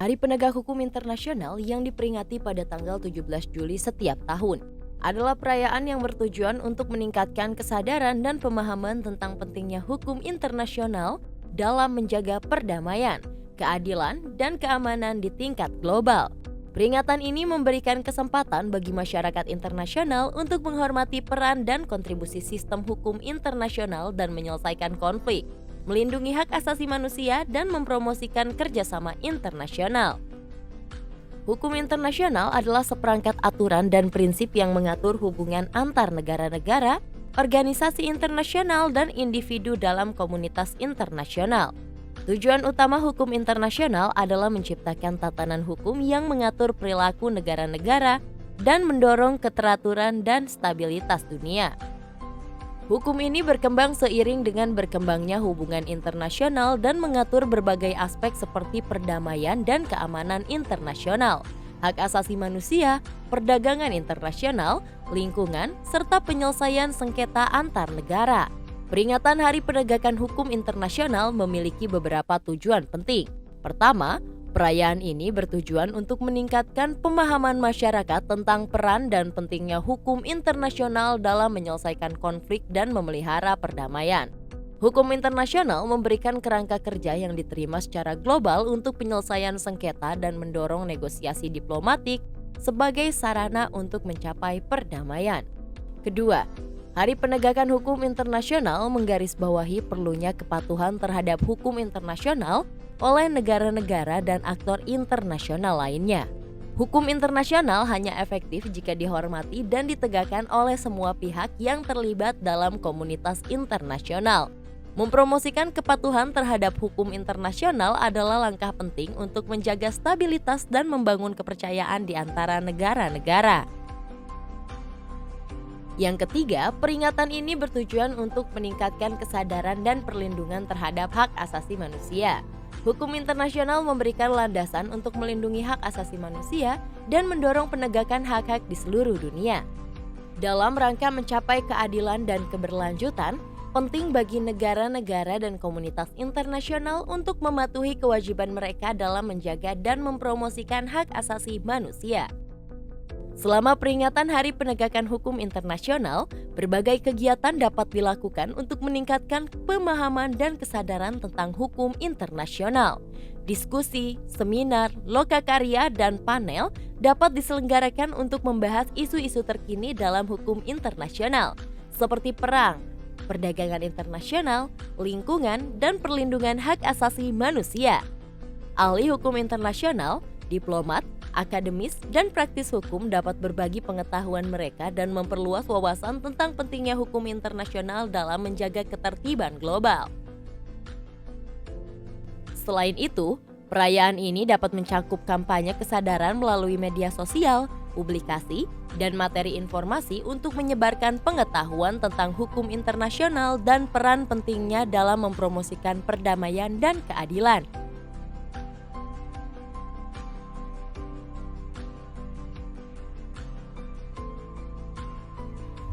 Hari Penegak Hukum Internasional yang diperingati pada tanggal 17 Juli setiap tahun adalah perayaan yang bertujuan untuk meningkatkan kesadaran dan pemahaman tentang pentingnya hukum internasional dalam menjaga perdamaian, keadilan, dan keamanan di tingkat global. Peringatan ini memberikan kesempatan bagi masyarakat internasional untuk menghormati peran dan kontribusi sistem hukum internasional dan menyelesaikan konflik, melindungi hak asasi manusia, dan mempromosikan kerjasama internasional. Hukum internasional adalah seperangkat aturan dan prinsip yang mengatur hubungan antar negara-negara, organisasi internasional, dan individu dalam komunitas internasional. Tujuan utama hukum internasional adalah menciptakan tatanan hukum yang mengatur perilaku negara-negara dan mendorong keteraturan dan stabilitas dunia. Hukum ini berkembang seiring dengan berkembangnya hubungan internasional dan mengatur berbagai aspek seperti perdamaian dan keamanan internasional, hak asasi manusia, perdagangan internasional, lingkungan, serta penyelesaian sengketa antar negara. Peringatan Hari Penegakan Hukum Internasional memiliki beberapa tujuan penting. Pertama, perayaan ini bertujuan untuk meningkatkan pemahaman masyarakat tentang peran dan pentingnya hukum internasional dalam menyelesaikan konflik dan memelihara perdamaian. Hukum internasional memberikan kerangka kerja yang diterima secara global untuk penyelesaian sengketa dan mendorong negosiasi diplomatik sebagai sarana untuk mencapai perdamaian. Kedua, Hari Penegakan Hukum Internasional menggarisbawahi perlunya kepatuhan terhadap hukum internasional oleh negara-negara dan aktor internasional lainnya. Hukum internasional hanya efektif jika dihormati dan ditegakkan oleh semua pihak yang terlibat dalam komunitas internasional. Mempromosikan kepatuhan terhadap hukum internasional adalah langkah penting untuk menjaga stabilitas dan membangun kepercayaan di antara negara-negara. Yang ketiga, peringatan ini bertujuan untuk meningkatkan kesadaran dan perlindungan terhadap hak asasi manusia. Hukum internasional memberikan landasan untuk melindungi hak asasi manusia dan mendorong penegakan hak-hak di seluruh dunia. Dalam rangka mencapai keadilan dan keberlanjutan, penting bagi negara-negara dan komunitas internasional untuk mematuhi kewajiban mereka dalam menjaga dan mempromosikan hak asasi manusia. Selama peringatan Hari Penegakan Hukum Internasional, berbagai kegiatan dapat dilakukan untuk meningkatkan pemahaman dan kesadaran tentang hukum internasional. Diskusi, seminar, lokakarya, dan panel dapat diselenggarakan untuk membahas isu-isu terkini dalam hukum internasional, seperti perang, perdagangan internasional, lingkungan, dan perlindungan hak asasi manusia. Ahli hukum internasional, diplomat, akademis, dan praktis hukum dapat berbagi pengetahuan mereka dan memperluas wawasan tentang pentingnya hukum internasional dalam menjaga ketertiban global. Selain itu, perayaan ini dapat mencakup kampanye kesadaran melalui media sosial, publikasi, dan materi informasi untuk menyebarkan pengetahuan tentang hukum internasional dan peran pentingnya dalam mempromosikan perdamaian dan keadilan.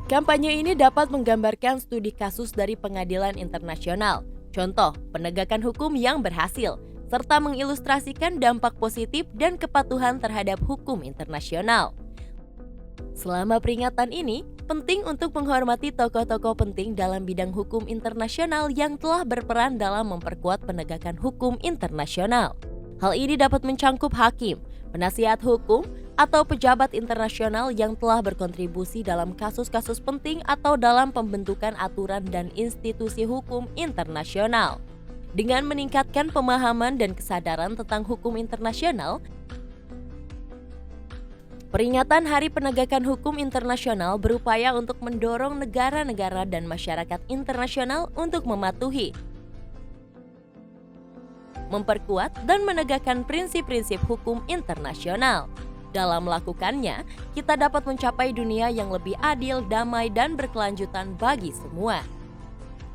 Kampanye ini dapat menggambarkan studi kasus dari pengadilan internasional, contoh penegakan hukum yang berhasil, serta mengilustrasikan dampak positif dan kepatuhan terhadap hukum internasional. Selama peringatan ini, penting untuk menghormati tokoh-tokoh penting dalam bidang hukum internasional yang telah berperan dalam memperkuat penegakan hukum internasional. Hal ini dapat mencangkup hakim, penasihat hukum, atau pejabat internasional yang telah berkontribusi dalam kasus-kasus penting atau dalam pembentukan aturan dan institusi hukum internasional. Dengan meningkatkan pemahaman dan kesadaran tentang hukum internasional, peringatan Hari Penegakan Hukum Internasional berupaya untuk mendorong negara-negara dan masyarakat internasional untuk mematuhi, memperkuat, dan menegakkan prinsip-prinsip hukum internasional. Dalam melakukannya, kita dapat mencapai dunia yang lebih adil, damai, dan berkelanjutan bagi semua.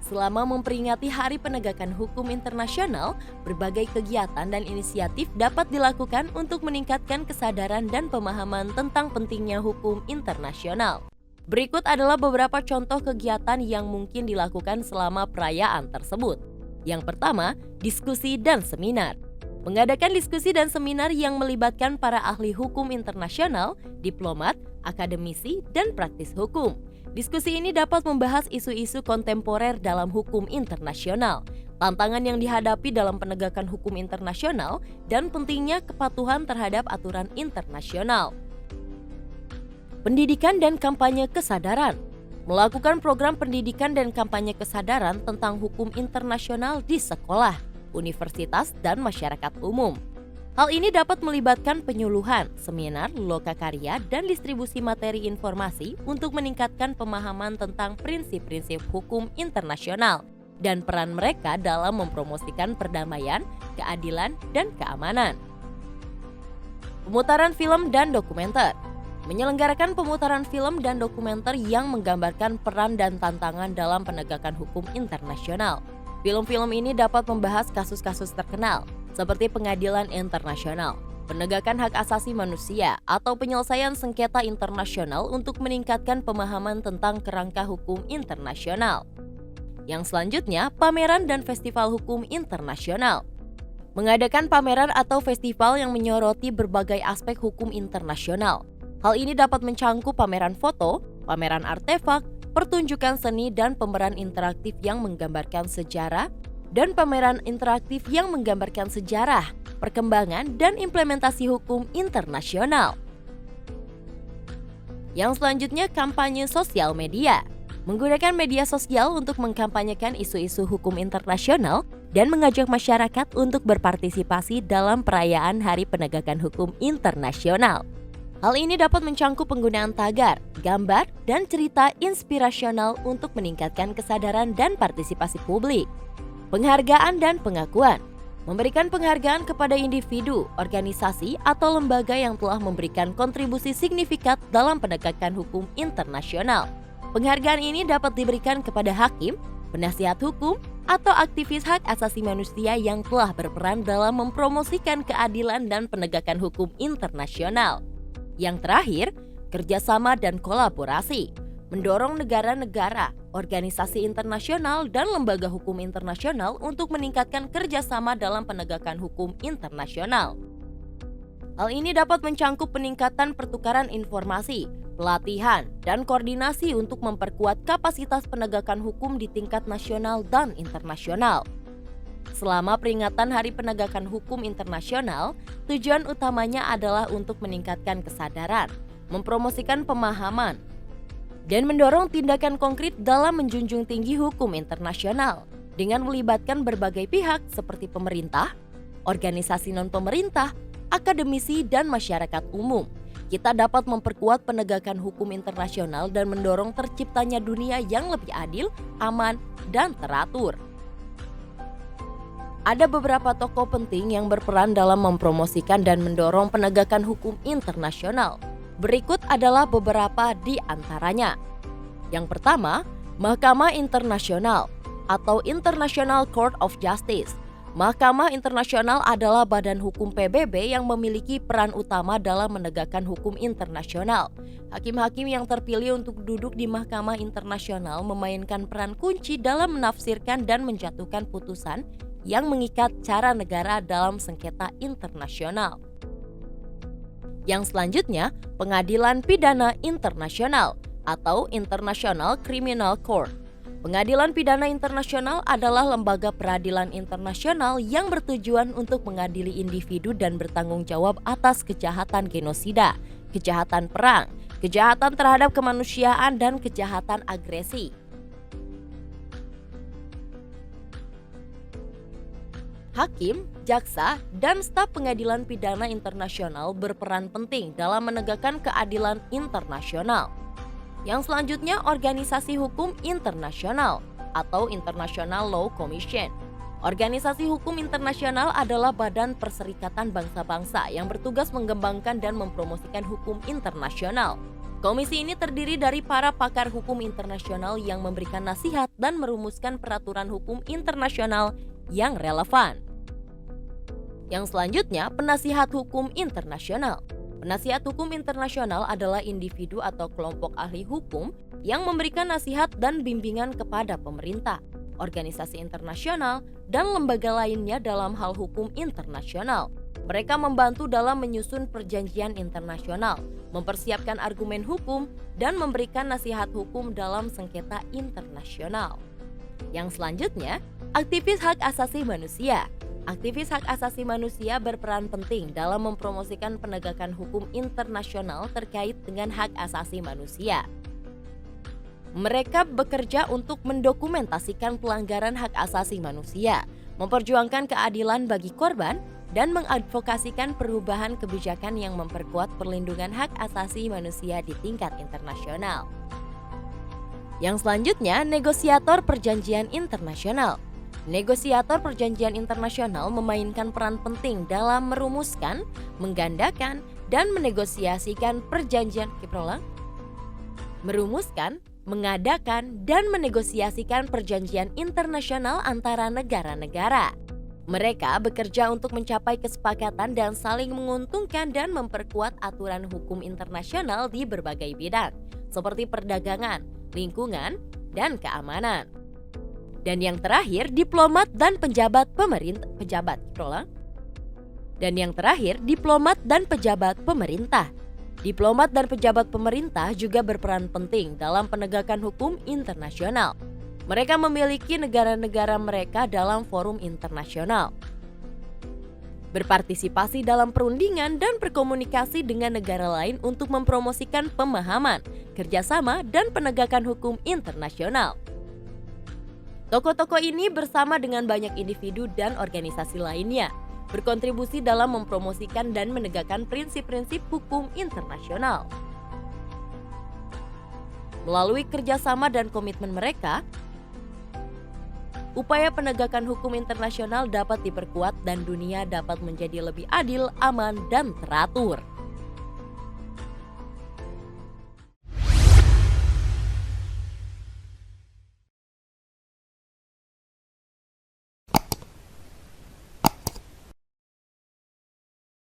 Selama memperingati Hari Penegakan Hukum Internasional, berbagai kegiatan dan inisiatif dapat dilakukan untuk meningkatkan kesadaran dan pemahaman tentang pentingnya hukum internasional. Berikut adalah beberapa contoh kegiatan yang mungkin dilakukan selama perayaan tersebut. Yang pertama, diskusi dan seminar. mengadakan diskusi dan seminar yang melibatkan para ahli hukum internasional, diplomat, akademisi, dan praktis hukum. Diskusi ini dapat membahas isu-isu kontemporer dalam hukum internasional, tantangan yang dihadapi dalam penegakan hukum internasional, dan pentingnya kepatuhan terhadap aturan internasional. Pendidikan dan kampanye kesadaran. Melakukan program pendidikan dan kampanye kesadaran tentang hukum internasional di sekolah, universitas, dan masyarakat umum. Hal ini dapat melibatkan penyuluhan, seminar, lokakarya, dan distribusi materi informasi untuk meningkatkan pemahaman tentang prinsip-prinsip hukum internasional dan peran mereka dalam mempromosikan perdamaian, keadilan, dan keamanan. Pemutaran film dan dokumenter. Menyelenggarakan pemutaran film dan dokumenter yang menggambarkan peran dan tantangan dalam penegakan hukum internasional. Film-film ini dapat membahas kasus-kasus terkenal, seperti pengadilan internasional, penegakan hak asasi manusia, atau penyelesaian sengketa internasional untuk meningkatkan pemahaman tentang kerangka hukum internasional. Yang selanjutnya, pameran dan festival hukum internasional. Mengadakan pameran atau festival yang menyoroti berbagai aspek hukum internasional. Hal ini dapat mencangkup pameran foto, pameran artefak, pertunjukan seni dan pemeran interaktif yang menggambarkan sejarah, dan pameran interaktif yang menggambarkan sejarah, perkembangan, dan implementasi hukum internasional. Yang selanjutnya, kampanye sosial media. Menggunakan media sosial untuk mengkampanyekan isu-isu hukum internasional dan mengajak masyarakat untuk berpartisipasi dalam perayaan Hari Penegakan Hukum Internasional. Hal ini dapat mencangkup penggunaan tagar, gambar, dan cerita inspirasional untuk meningkatkan kesadaran dan partisipasi publik. Penghargaan dan pengakuan. Memberikan penghargaan kepada individu, organisasi, atau lembaga yang telah memberikan kontribusi signifikan dalam penegakan hukum internasional. Penghargaan ini dapat diberikan kepada hakim, penasihat hukum, atau aktivis hak asasi manusia yang telah berperan dalam mempromosikan keadilan dan penegakan hukum internasional. Yang terakhir, kerjasama dan kolaborasi. Mendorong negara-negara, organisasi internasional, dan lembaga hukum internasional untuk meningkatkan kerjasama dalam penegakan hukum internasional. Hal ini dapat mencangkup peningkatan pertukaran informasi, pelatihan, dan koordinasi untuk memperkuat kapasitas penegakan hukum di tingkat nasional dan internasional. Selama peringatan Hari Penegakan Hukum Internasional, tujuan utamanya adalah untuk meningkatkan kesadaran, mempromosikan pemahaman, dan mendorong tindakan konkret dalam menjunjung tinggi hukum internasional dengan melibatkan berbagai pihak seperti pemerintah, organisasi non-pemerintah, akademisi, dan masyarakat umum. Kita dapat memperkuat penegakan hukum internasional dan mendorong terciptanya dunia yang lebih adil, aman, dan teratur. Ada beberapa tokoh penting yang berperan dalam mempromosikan dan mendorong penegakan hukum internasional. Berikut adalah beberapa di antaranya. Yang pertama, Mahkamah Internasional atau International Court of Justice. Mahkamah Internasional adalah badan hukum PBB yang memiliki peran utama dalam menegakkan hukum internasional. Hakim-hakim yang terpilih untuk duduk di Mahkamah Internasional memainkan peran kunci dalam menafsirkan dan menjatuhkan putusan yang mengikat cara negara dalam sengketa internasional. Yang selanjutnya, Pengadilan Pidana Internasional atau International Criminal Court. Pengadilan Pidana Internasional adalah lembaga peradilan internasional yang bertujuan untuk mengadili individu dan bertanggung jawab atas kejahatan genosida, kejahatan perang, kejahatan terhadap kemanusiaan, dan kejahatan agresi. Hakim, jaksa, dan staf pengadilan pidana internasional berperan penting dalam menegakkan keadilan internasional. Yang selanjutnya, Organisasi Hukum Internasional atau International Law Commission. Organisasi Hukum Internasional adalah badan perserikatan bangsa-bangsa yang bertugas mengembangkan dan mempromosikan hukum internasional. Komisi ini terdiri dari para pakar hukum internasional yang memberikan nasihat dan merumuskan peraturan hukum internasional yang relevan. Yang selanjutnya, Penasihat Hukum Internasional. Penasihat hukum internasional adalah individu atau kelompok ahli hukum yang memberikan nasihat dan bimbingan kepada pemerintah, organisasi internasional, dan lembaga lainnya dalam hal hukum internasional. Mereka membantu dalam menyusun perjanjian internasional, mempersiapkan argumen hukum, dan memberikan nasihat hukum dalam sengketa internasional. Yang selanjutnya, aktivis hak asasi manusia. Aktivis hak asasi manusia berperan penting dalam mempromosikan penegakan hukum internasional terkait dengan hak asasi manusia. Mereka bekerja untuk mendokumentasikan pelanggaran hak asasi manusia, memperjuangkan keadilan bagi korban, dan mengadvokasikan perubahan kebijakan yang memperkuat perlindungan hak asasi manusia di tingkat internasional. Yang selanjutnya, negosiator perjanjian internasional. Negosiator perjanjian internasional memainkan peran penting dalam merumuskan, menggandakan, dan menegosiasikan perjanjian mengadakan, dan menegosiasikan perjanjian internasional antara negara-negara. Mereka bekerja untuk mencapai kesepakatan dan saling menguntungkan dan memperkuat aturan hukum internasional di berbagai bidang, seperti perdagangan, lingkungan, dan keamanan. Dan yang terakhir, diplomat dan pejabat pemerintah. Diplomat dan pejabat pemerintah juga berperan penting dalam penegakan hukum internasional. Mereka memiliki negara-negara mereka dalam forum internasional, berpartisipasi dalam perundingan dan berkomunikasi dengan negara lain untuk mempromosikan pemahaman, kerjasama, dan penegakan hukum internasional. Tokoh-tokoh ini bersama dengan banyak individu dan organisasi lainnya berkontribusi dalam mempromosikan dan menegakkan prinsip-prinsip hukum internasional. Melalui kerjasama dan komitmen mereka, upaya penegakan hukum internasional dapat diperkuat dan dunia dapat menjadi lebih adil, aman, dan teratur.